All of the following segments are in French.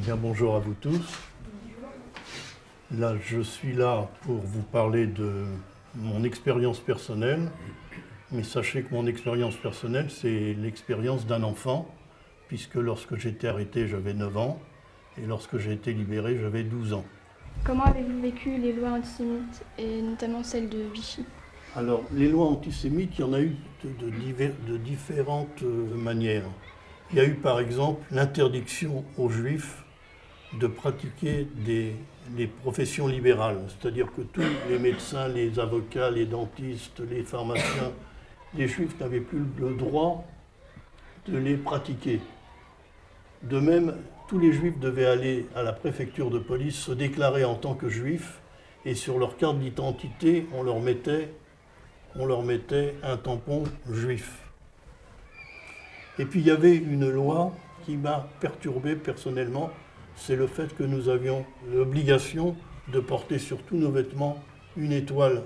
Bien, bonjour à vous tous. Là, je suis là pour vous parler de mon expérience personnelle, mais sachez que mon expérience personnelle, c'est l'expérience d'un enfant, puisque lorsque j'étais arrêté, j'avais 9 ans, et lorsque j'ai été libéré, j'avais 12 ans. Comment avez-vous vécu les lois antisémites, et notamment celle de Vichy? Alors, les lois antisémites, il y en a eu de différentes manières. Il y a eu par exemple l'interdiction aux juifs de pratiquer les professions libérales, c'est-à-dire que tous les médecins, les avocats, les dentistes, les pharmaciens, les juifs n'avaient plus le droit de les pratiquer. De même, tous les juifs devaient aller à la préfecture de police se déclarer en tant que juifs, et sur leur carte d'identité, on leur mettait un tampon juif. Et puis il y avait une loi qui m'a perturbé personnellement, c'est le fait que nous avions l'obligation de porter sur tous nos vêtements une étoile,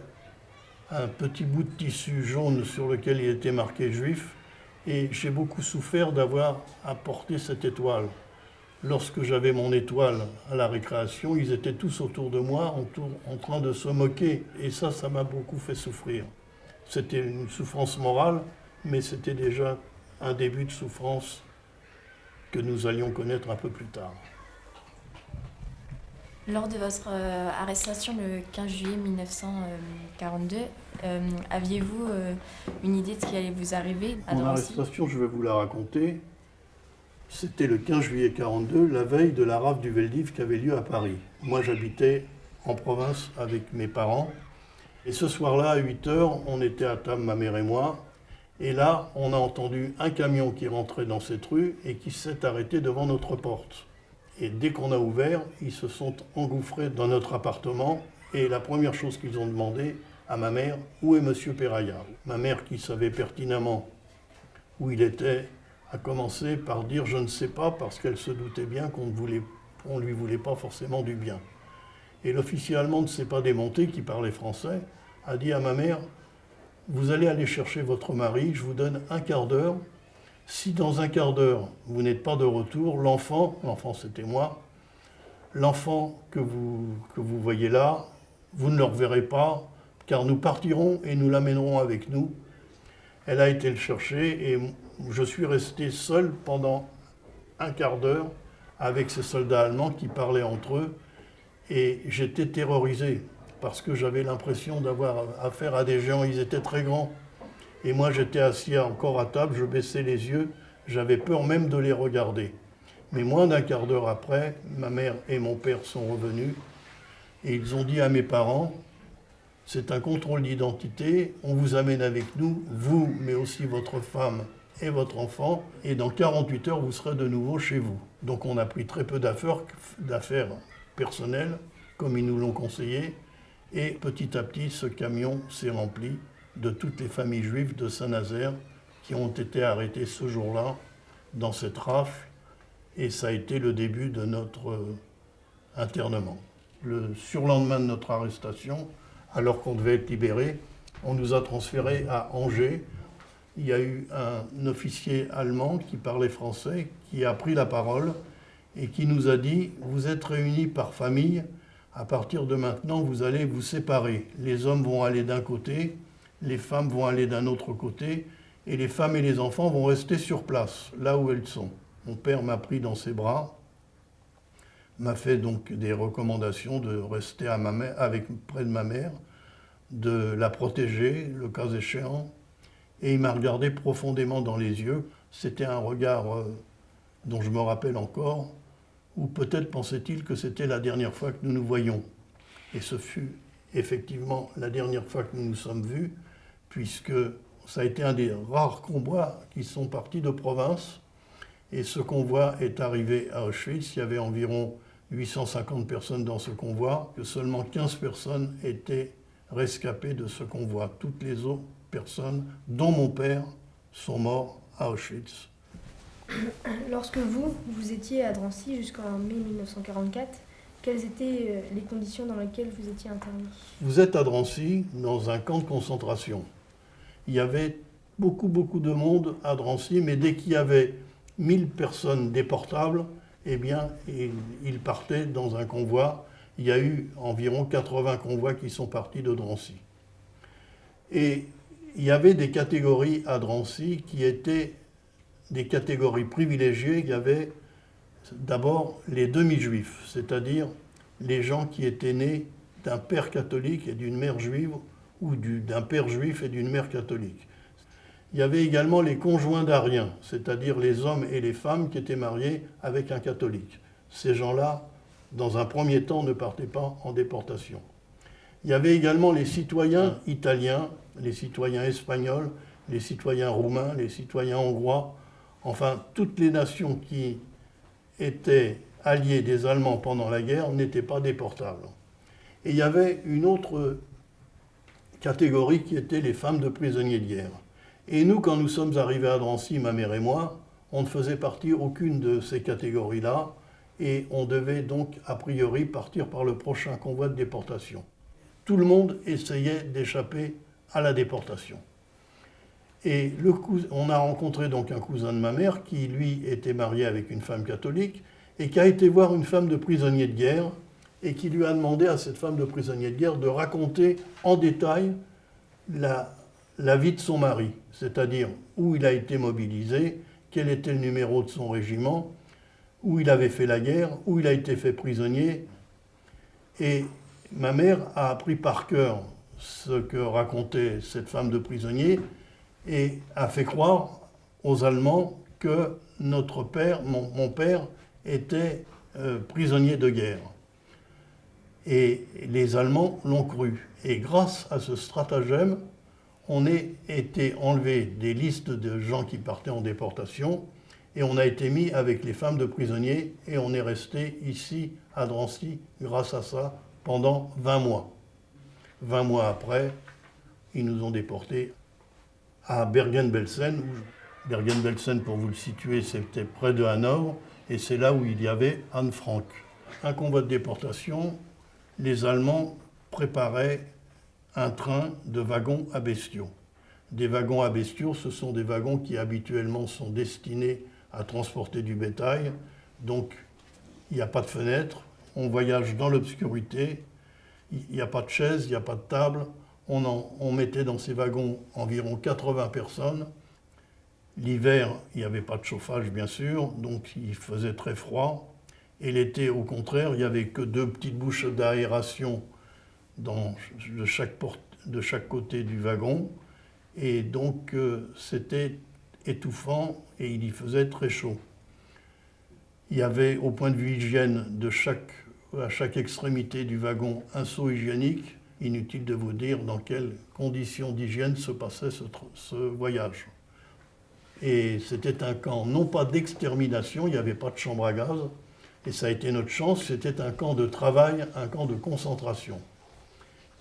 un petit bout de tissu jaune sur lequel il était marqué juif, et j'ai beaucoup souffert d'avoir à porter cette étoile. Lorsque j'avais mon étoile à la récréation, ils étaient tous autour de moi en train de se moquer, et ça m'a beaucoup fait souffrir. C'était une souffrance morale, mais c'était déjà un début de souffrance que nous allions connaître un peu plus tard. Lors de votre arrestation le 15 juillet 1942, aviez-vous une idée de ce qui allait vous arriver à Mon Drancy ? arrestation, je vais vous la raconter. C'était le 15 juillet 1942, la veille de la rafle du Veldiv qui avait lieu à Paris. Moi, j'habitais en province avec mes parents. Et ce soir-là, à 8 h, on était à table, ma mère et moi. Et là, on a entendu un camion qui rentrait dans cette rue et qui s'est arrêté devant notre porte. Et dès qu'on a ouvert, ils se sont engouffrés dans notre appartement. Et la première chose qu'ils ont demandé à ma mère, où est Monsieur Peraya ? Ma mère, qui savait pertinemment où il était, a commencé par dire je ne sais pas, parce qu'elle se doutait bien qu'on ne lui voulait pas forcément du bien. Et l'officier allemand ne s'est pas démonté, qui parlait français, a dit à ma mère, vous allez aller chercher votre mari, je vous donne un quart d'heure. Si dans un quart d'heure, vous n'êtes pas de retour, l'enfant c'était moi, l'enfant que vous voyez là, vous ne le reverrez pas, car nous partirons et nous l'amènerons avec nous. Elle a été le chercher et je suis resté seul pendant un quart d'heure avec ces soldats allemands qui parlaient entre eux, et j'étais terrorisé parce que j'avais l'impression d'avoir affaire à des géants, ils étaient très grands. Et moi, j'étais assis encore à table, je baissais les yeux, j'avais peur même de les regarder. Mais moins d'un quart d'heure après, ma mère et mon père sont revenus et ils ont dit à mes parents, c'est un contrôle d'identité, on vous amène avec nous, vous, mais aussi votre femme et votre enfant, et dans 48 heures, vous serez de nouveau chez vous. Donc on a pris très peu d'affaires personnelles, comme ils nous l'ont conseillé, et petit à petit, ce camion s'est rempli de toutes les familles juives de Saint-Nazaire qui ont été arrêtées ce jour-là dans cette rafle, et ça a été le début de notre internement. Le surlendemain de notre arrestation, alors qu'on devait être libéré, on nous a transférés à Angers. Il y a eu un officier allemand qui parlait français, qui a pris la parole et qui nous a dit « Vous êtes réunis par famille, à partir de maintenant, vous allez vous séparer. Les hommes vont aller d'un côté, les femmes vont aller d'un autre côté, et les femmes et les enfants vont rester sur place, là où elles sont. » Mon père m'a pris dans ses bras, m'a fait donc des recommandations de rester près de ma mère, de la protéger, le cas échéant, et il m'a regardé profondément dans les yeux. C'était un regard dont je me rappelle encore, ou peut-être pensait-il que c'était la dernière fois que nous nous voyions. Et ce fut effectivement la dernière fois que nous nous sommes vus, puisque ça a été un des rares convois qui sont partis de province, et ce convoi est arrivé à Auschwitz. Il y avait environ 850 personnes dans ce convoi, que seulement 15 personnes étaient rescapées de ce convoi. Toutes les autres personnes, dont mon père, sont morts à Auschwitz. Lorsque vous étiez à Drancy jusqu'en mai 1944, quelles étaient les conditions dans lesquelles vous étiez interné ? Vous êtes à Drancy, dans un camp de concentration. Il y avait beaucoup de monde à Drancy, mais dès qu'il y avait 1000 personnes déportables, eh bien, ils partaient dans un convoi. Il y a eu environ 80 convois qui sont partis de Drancy. Et il y avait des catégories à Drancy qui étaient des catégories privilégiées. Il y avait d'abord les demi-juifs, c'est-à-dire les gens qui étaient nés d'un père catholique et d'une mère juive, ou d'un père juif et d'une mère catholique. Il y avait également les conjoints d'Ariens, c'est-à-dire les hommes et les femmes qui étaient mariés avec un catholique. Ces gens-là, dans un premier temps, ne partaient pas en déportation. Il y avait également les citoyens italiens, les citoyens espagnols, les citoyens roumains, les citoyens hongrois, enfin toutes les nations qui étaient alliées des Allemands pendant la guerre n'étaient pas déportables. Et il y avait une autre catégorie qui était les femmes de prisonniers de guerre. Et nous, quand nous sommes arrivés à Drancy, ma mère et moi, on ne faisait partie aucune de ces catégories-là, et on devait donc, a priori, partir par le prochain convoi de déportation. Tout le monde essayait d'échapper à la déportation. Et on a rencontré donc un cousin de ma mère qui, lui, était marié avec une femme catholique et qui a été voir une femme de prisonnier de guerre et qui lui a demandé à cette femme de prisonnier de guerre de raconter en détail la vie de son mari, c'est-à-dire où il a été mobilisé, quel était le numéro de son régiment, où il avait fait la guerre, où il a été fait prisonnier. Et ma mère a appris par cœur ce que racontait cette femme de prisonnier et a fait croire aux Allemands que notre père, mon père, était prisonnier de guerre. Et les Allemands l'ont cru. Et grâce à ce stratagème, on a été enlevé des listes de gens qui partaient en déportation et on a été mis avec les femmes de prisonniers et on est resté ici à Drancy grâce à ça pendant 20 mois. 20 mois après, ils nous ont déportés à Bergen-Belsen. Bergen-Belsen, pour vous le situer, c'était près de Hanovre et c'est là où il y avait Anne Frank. Un convoi de déportation, les Allemands préparaient un train de wagons à bestiaux. Des wagons à bestiaux, ce sont des wagons qui habituellement sont destinés à transporter du bétail. Donc, il n'y a pas de fenêtre, on voyage dans l'obscurité, il n'y a pas de chaise, il n'y a pas de table. On mettait dans ces wagons environ 80 personnes. L'hiver, il n'y avait pas de chauffage, bien sûr, donc il faisait très froid. Et l'été, au contraire, il n'y avait que 2 petites bouches d'aération de chaque côté du wagon. Et donc, c'était étouffant et il y faisait très chaud. Il y avait, au point de vue hygiène, à chaque extrémité du wagon, un seau hygiénique. Inutile de vous dire dans quelles conditions d'hygiène se passait ce voyage. Et c'était un camp, non pas d'extermination, il n'y avait pas de chambre à gaz, et ça a été notre chance, c'était un camp de travail, un camp de concentration.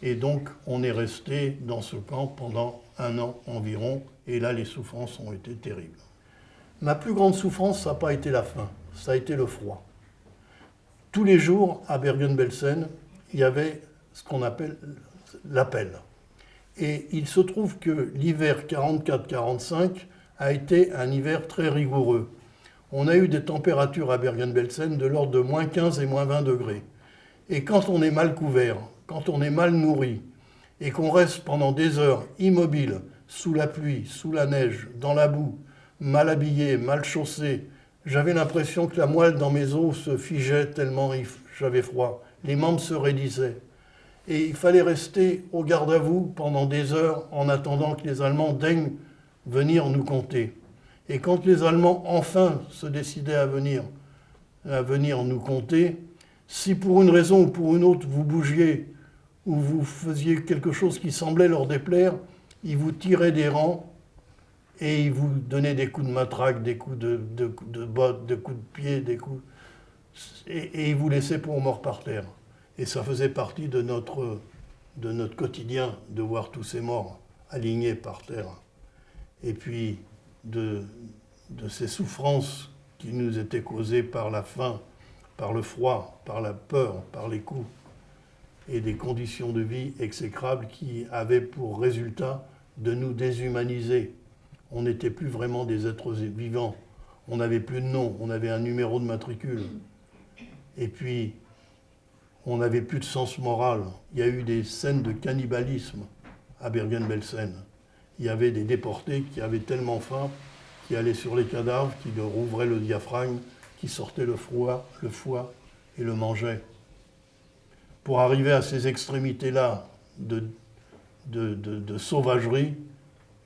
Et donc, on est resté dans ce camp pendant 1 an environ, et là, les souffrances ont été terribles. Ma plus grande souffrance, ça n'a pas été la faim, ça a été le froid. Tous les jours, à Bergen-Belsen, il y avait ce qu'on appelle l'appel. Et il se trouve que l'hiver 44-45 a été un hiver très rigoureux. On a eu des températures à Bergen-Belsen de l'ordre de moins 15 et moins 20 degrés. Et quand on est mal couvert, quand on est mal nourri, et qu'on reste pendant des heures immobile, sous la pluie, sous la neige, dans la boue, mal habillé, mal chaussé, j'avais l'impression que la moelle dans mes os se figeait tellement j'avais froid. Les membres se raidisaient. Et il fallait rester au garde à vous pendant des heures en attendant que les Allemands daignent venir nous compter. Et quand les Allemands enfin se décidaient à venir nous compter, si pour une raison ou pour une autre vous bougiez ou vous faisiez quelque chose qui semblait leur déplaire, ils vous tiraient des rangs et ils vous donnaient des coups de matraque, des coups de bottes, des coups de pied, et ils vous laissaient pour mort par terre. Et ça faisait partie de notre quotidien de voir tous ces morts alignés par terre. Et puis de ces souffrances qui nous étaient causées par la faim, par le froid, par la peur, par les coups, et des conditions de vie exécrables qui avaient pour résultat de nous déshumaniser. On n'était plus vraiment des êtres vivants, On n'avait plus de nom, on avait un numéro de matricule. Et puis, on n'avait plus de sens moral. Il y a eu des scènes de cannibalisme à Bergen-Belsen. Il y avait des déportés qui avaient tellement faim, qui allaient sur les cadavres, qui leur ouvraient le diaphragme, qui sortaient le foie et le mangeaient. Pour arriver à ces extrémités-là de sauvagerie,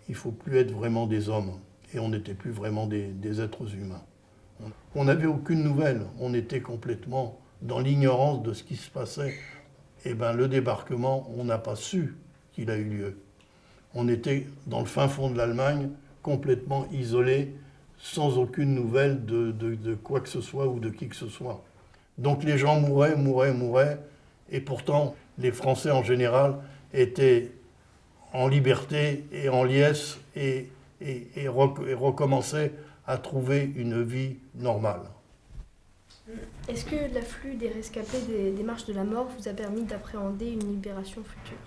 il ne faut plus être vraiment des hommes. Et on n'était plus vraiment des êtres humains. On n'avait aucune nouvelle. On était complètement dans l'ignorance de ce qui se passait. Et bien, le débarquement, on n'a pas su qu'il a eu lieu. On était dans le fin fond de l'Allemagne, complètement isolés, sans aucune nouvelle de quoi que ce soit ou de qui que ce soit. Donc les gens mouraient, et pourtant les Français en général étaient en liberté et en liesse et recommençaient à trouver une vie normale. Est-ce que l'afflux des rescapés des marches de la mort vous a permis d'appréhender une libération future?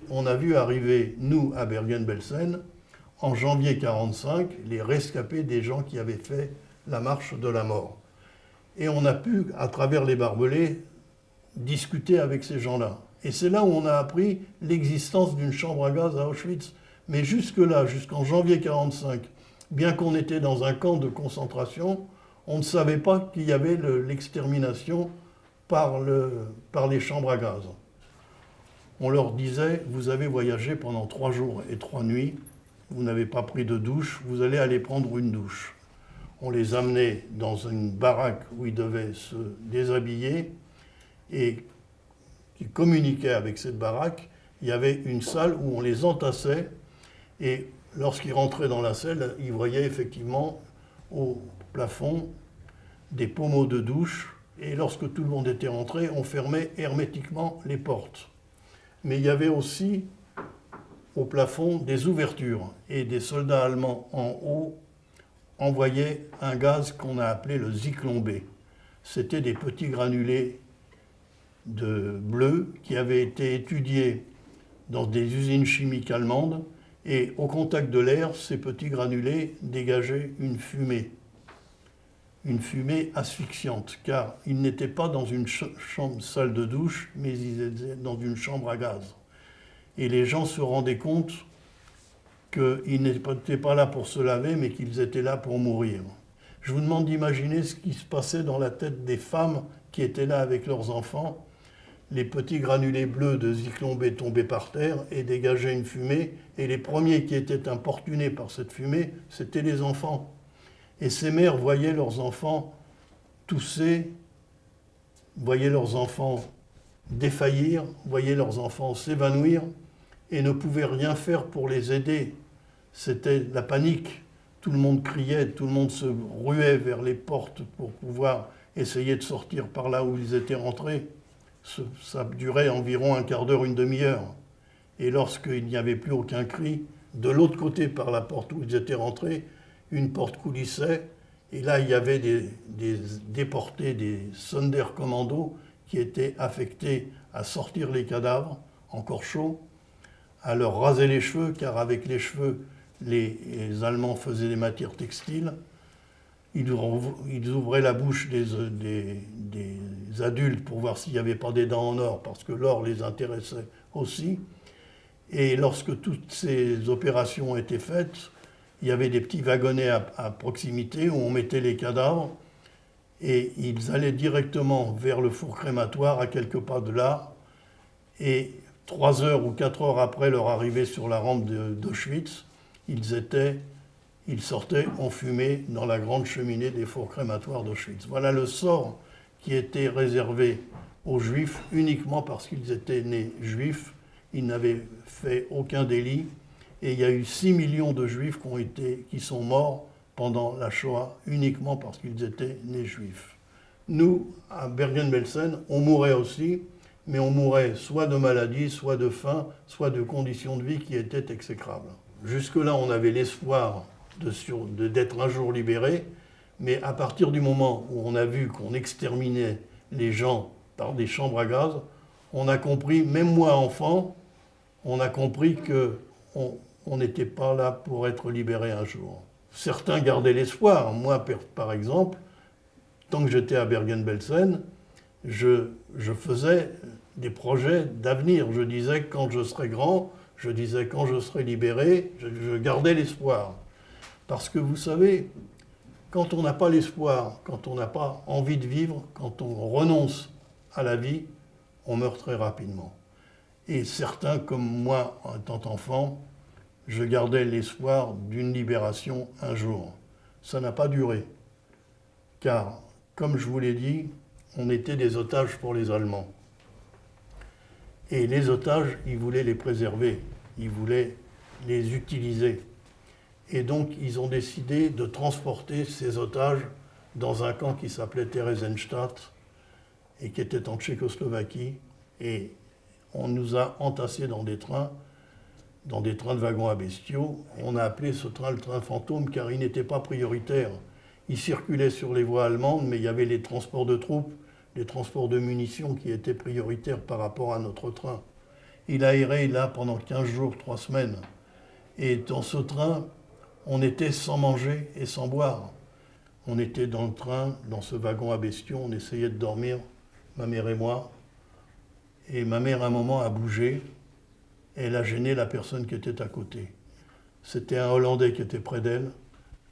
On a vu arriver, nous, à Bergen-Belsen, en janvier 1945, les rescapés des gens qui avaient fait la marche de la mort. Et on a pu, à travers les barbelés, discuter avec ces gens-là. Et c'est là où on a appris l'existence d'une chambre à gaz à Auschwitz. Mais jusque-là, jusqu'en janvier 1945, bien qu'on était dans un camp de concentration, on ne savait pas qu'il y avait l'extermination par les chambres à gaz. On leur disait, vous avez voyagé pendant 3 jours et 3 nuits, vous n'avez pas pris de douche, vous allez aller prendre une douche. On les amenait dans une baraque où ils devaient se déshabiller et qui communiquait avec cette baraque. Il y avait une salle où on les entassait et lorsqu'ils rentraient dans la salle, ils voyaient effectivement au plafond des pommeaux de douche et lorsque tout le monde était rentré, on fermait hermétiquement les portes. Mais il y avait aussi au plafond des ouvertures et des soldats allemands en haut envoyaient un gaz qu'on a appelé le Zyklon B. C'était des petits granulés de bleu qui avaient été étudiés dans des usines chimiques allemandes et au contact de l'air, ces petits granulés dégageaient une fumée asphyxiante, car ils n'étaient pas dans une salle de douche, mais ils étaient dans une chambre à gaz. Et les gens se rendaient compte qu'ils n'étaient pas là pour se laver, mais qu'ils étaient là pour mourir. Je vous demande d'imaginer ce qui se passait dans la tête des femmes qui étaient là avec leurs enfants. Les petits granulés bleus de Zyklon B tombaient par terre et dégageaient une fumée, et les premiers qui étaient importunés par cette fumée, c'étaient les enfants. Et ces mères voyaient leurs enfants tousser, voyaient leurs enfants défaillir, voyaient leurs enfants s'évanouir et ne pouvaient rien faire pour les aider. C'était la panique. Tout le monde criait, tout le monde se ruait vers les portes pour pouvoir essayer de sortir par là où ils étaient rentrés. Ça durait environ un quart d'heure, une demi-heure. Et lorsqu'il n'y avait plus aucun cri, de l'autre côté, par la porte où ils étaient rentrés, une porte coulissait, et là, il y avait des déportés, des Sonderkommando qui étaient affectés à sortir les cadavres, encore chauds, à leur raser les cheveux, car avec les cheveux, les Allemands faisaient des matières textiles. Ils ouvraient la bouche des adultes pour voir s'il n'y avait pas des dents en or, parce que l'or les intéressait aussi. Et lorsque toutes ces opérations étaient faites, il y avait des petits wagonnets à proximité où on mettait les cadavres et ils allaient directement vers le four crématoire à quelques pas de là. Et 3 heures ou 4 heures après leur arrivée sur la rampe d'Auschwitz, ils sortaient enfumés dans la grande cheminée des fours crématoires d'Auschwitz. Voilà le sort qui était réservé aux Juifs uniquement parce qu'ils étaient nés juifs. Ils n'avaient fait aucun délit. Et il y a eu 6 millions de Juifs qui sont morts pendant la Shoah uniquement parce qu'ils étaient nés juifs. Nous, à Bergen-Belsen, on mourait aussi, mais on mourait soit de maladie, soit de faim, soit de conditions de vie qui étaient exécrables. Jusque-là, on avait l'espoir d'être un jour libérés, mais à partir du moment où on a vu qu'on exterminait les gens par des chambres à gaz, on a compris, même moi enfant, on a compris qu'on n'était pas là pour être libéré un jour. certains gardaient l'espoir. Moi, par exemple, tant que j'étais à Bergen-Belsen, je faisais des projets d'avenir. Je disais quand je serai grand, je disais quand je serai libéré, je gardais l'espoir. Parce que vous savez, quand on n'a pas l'espoir, quand on n'a pas envie de vivre, quand on renonce à la vie, on meurt très rapidement. Et certains, comme moi, en étant enfant, je gardais l'espoir d'une libération un jour. Ça n'a pas duré, car, comme je vous l'ai dit, on était des otages pour les Allemands. Et les otages, ils voulaient les préserver, ils voulaient les utiliser. Et donc, ils ont décidé de transporter ces otages dans un camp qui s'appelait Theresienstadt et qui était en Tchécoslovaquie. Et on nous a entassés dans des trains de wagons à bestiaux. On a appelé ce train le train fantôme car il n'était pas prioritaire. Il circulait sur les voies allemandes, mais il y avait les transports de troupes, les transports de munitions qui étaient prioritaires par rapport à notre train. Il a erré là pendant 15 jours, 3 semaines. Et dans ce train, on était sans manger et sans boire. On était dans le train, dans ce wagon à bestiaux, on essayait de dormir, ma mère et moi. Et ma mère, à un moment, a bougé. Elle a gêné la personne qui était à côté. C'était un Hollandais qui était près d'elle.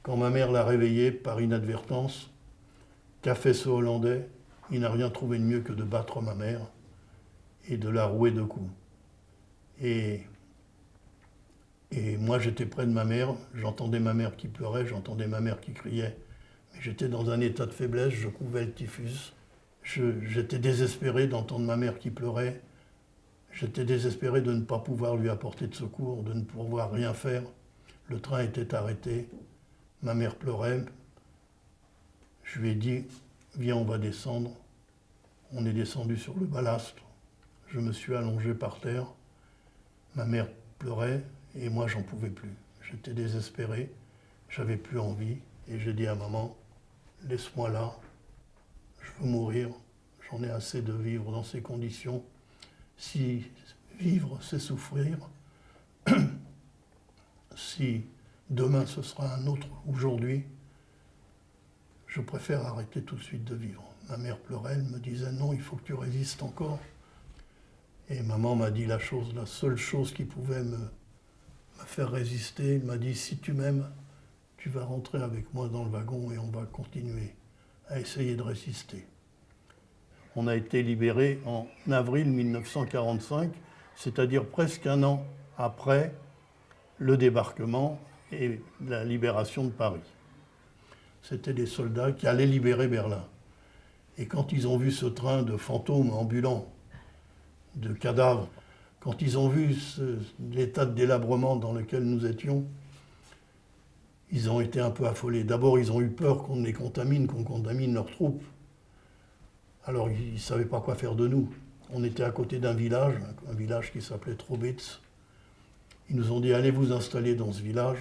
Quand ma mère l'a réveillé par inadvertance, qu'a fait ce Hollandais? Il n'a rien trouvé de mieux que de battre ma mère et de la rouer de coups. Et moi, j'étais près de ma mère, j'entendais ma mère qui pleurait, j'entendais ma mère qui criait. Mais j'étais dans un état de faiblesse, je couvais le typhus. J'étais désespéré d'entendre ma mère qui pleurait. J'étais désespéré de ne pas pouvoir lui apporter de secours, de ne pouvoir rien faire. Le train était arrêté. Ma mère pleurait. Je lui ai dit, viens, on va descendre. On est descendu sur le ballast. Je me suis allongé par terre. Ma mère pleurait et moi, j'en pouvais plus. J'étais désespéré, j'avais plus envie. Et j'ai dit à maman, laisse-moi là, je veux mourir. J'en ai assez de vivre dans ces conditions. Si vivre, c'est souffrir, si demain ce sera un autre aujourd'hui, je préfère arrêter tout de suite de vivre. Ma mère pleurait, elle me disait non, il faut que tu résistes encore. Et maman m'a dit la seule chose qui pouvait me faire résister, elle m'a dit si tu m'aimes, tu vas rentrer avec moi dans le wagon et on va continuer à essayer de résister. On a été libérés en avril 1945, c'est-à-dire presque un an après le débarquement et la libération de Paris. C'était des soldats qui allaient libérer Berlin. Et quand ils ont vu ce train de fantômes ambulants, de cadavres, quand ils ont vu l'état de délabrement dans lequel nous étions, ils ont été un peu affolés. D'abord, ils ont eu peur qu'on les contamine, qu'on contamine leurs troupes. Alors, ils ne savaient pas quoi faire de nous. On était à côté d'un village qui s'appelait Trobitz. Ils nous ont dit, allez vous installer dans ce village.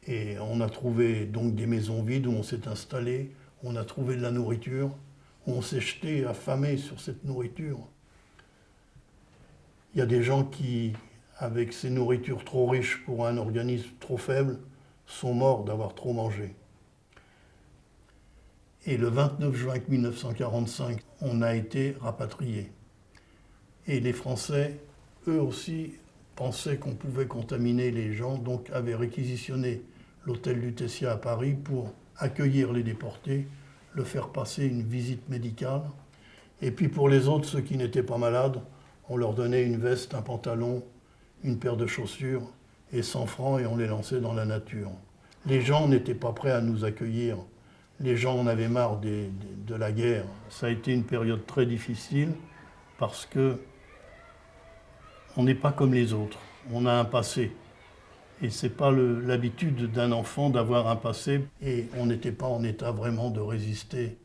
Et on a trouvé donc des maisons vides où on s'est installé. On a trouvé de la nourriture. On s'est jeté affamé sur cette nourriture. Il y a des gens qui, avec ces nourritures trop riches pour un organisme trop faible, sont morts d'avoir trop mangé. Et le 29 juin 1945, on a été rapatriés. Et les Français, eux aussi, pensaient qu'on pouvait contaminer les gens, donc avaient réquisitionné l'hôtel Lutetia à Paris pour accueillir les déportés, leur faire passer une visite médicale. Et puis pour les autres, ceux qui n'étaient pas malades, on leur donnait une veste, un pantalon, une paire de chaussures et 100 francs et on les lançait dans la nature. Les gens n'étaient pas prêts à nous accueillir. Les gens en avaient marre de la guerre. Ça a été une période très difficile parce que on n'est pas comme les autres. On a un passé. Et ce n'est pas l'habitude d'un enfant d'avoir un passé. Et on n'était pas en état vraiment de résister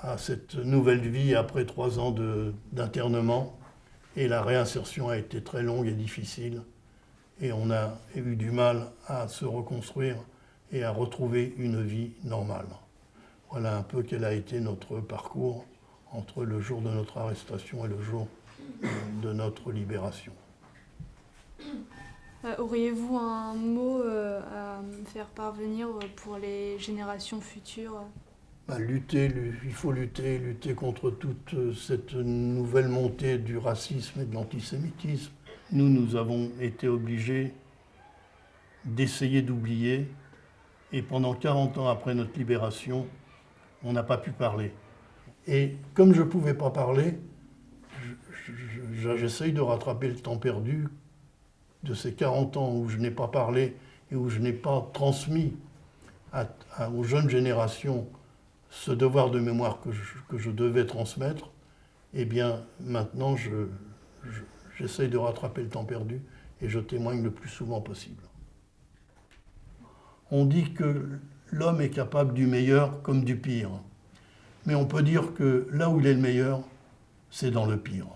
à cette nouvelle vie après 3 ans d'internement. Et la réinsertion a été très longue et difficile. Et on a eu du mal à se reconstruire et à retrouver une vie normale. Voilà un peu quel a été notre parcours entre le jour de notre arrestation et le jour de notre libération. Auriez-vous un mot à me faire parvenir pour les générations futures? Il faut lutter contre toute cette nouvelle montée du racisme et de l'antisémitisme. Nous avons été obligés d'essayer d'oublier, et pendant 40 ans après notre libération, on n'a pas pu parler. Et comme je ne pouvais pas parler, j'essaye de rattraper le temps perdu de ces 40 ans où je n'ai pas parlé et où je n'ai pas transmis aux jeunes générations ce devoir de mémoire que je devais transmettre. Eh bien, maintenant, j'essaye de rattraper le temps perdu et je témoigne le plus souvent possible. On dit que l'homme est capable du meilleur comme du pire. Mais on peut dire que là où il est le meilleur, c'est dans le pire.